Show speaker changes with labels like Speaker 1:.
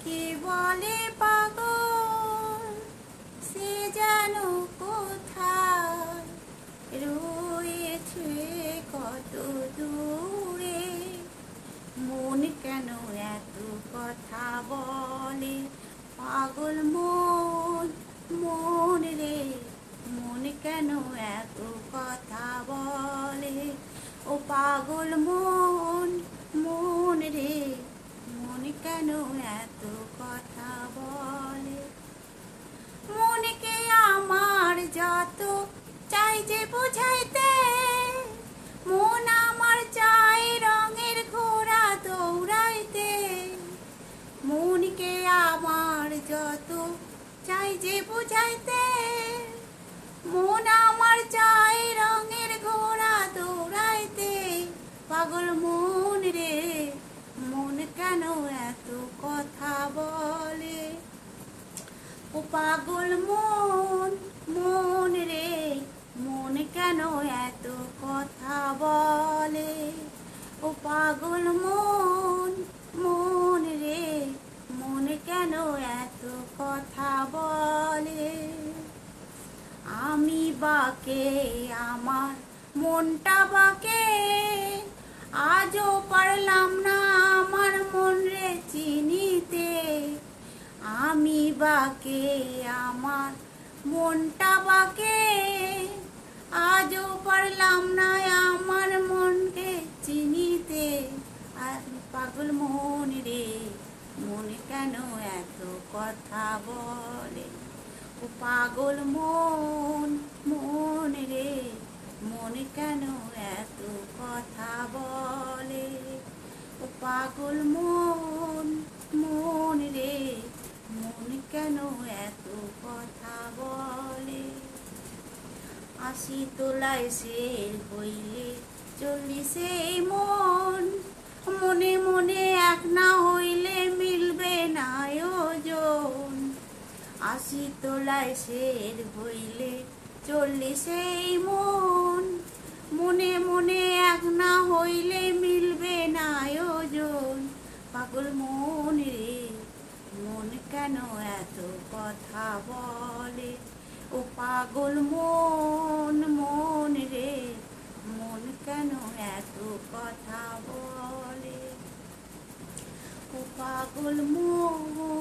Speaker 1: কে বলে পাগল, সে যেন কোথায় রয়েছে কত দূরে। মন কেন এত কথা বলে, পাগল মন, মন রে। মন কেন এত কথা বলে, ও পাগল মন, মন রে। মন কেন এত কথা বলে। মনকে আমার যত চাই যে বুঝাইতে, মন আমার চাই রঙের ঘোড়া দৌড়াইতে। মনকে আমার যত চাই যে বুঝাইতে, মন আমার চাই রঙের ঘোড়া দৌড়াইতে। পাগল মন রে, মন কেন এত কথা বলে, ও পাগল মন, মন রে। মন কেন এত কথা বলে, ও পাগল মন, মন রে। মন কেন এত কথা বলে। আমি বাকে আমার মনটা বাকে, আজও পারলাম না আমার মন রে চিনিতে। আমি বাকে আমার মনটা বাকে, আজও পারলাম না আমার মনকে চিনিতে। আর পাগল মন রে, মন কেন এত কথা বলে, ও পাগল মন, মন রে। মন কেন এত কথা বলে, ও পাগল মন, মন রে। মন কেন এত কথা বলে। ৮০ তোলায় শের হইলে ৪০ মন, মনে মনে এক না হইলে মিলবে না ওজন। ৮০ তোলায় শের হইলে ৪০ মন, মনে মনে এক না হইলে মিলবে না ওজন। পাগল মন রে, মন কেন এত কথা বলে, ও পাগল মন, মন রে। মন কেন এত কথা বলে, ও পাগল মন।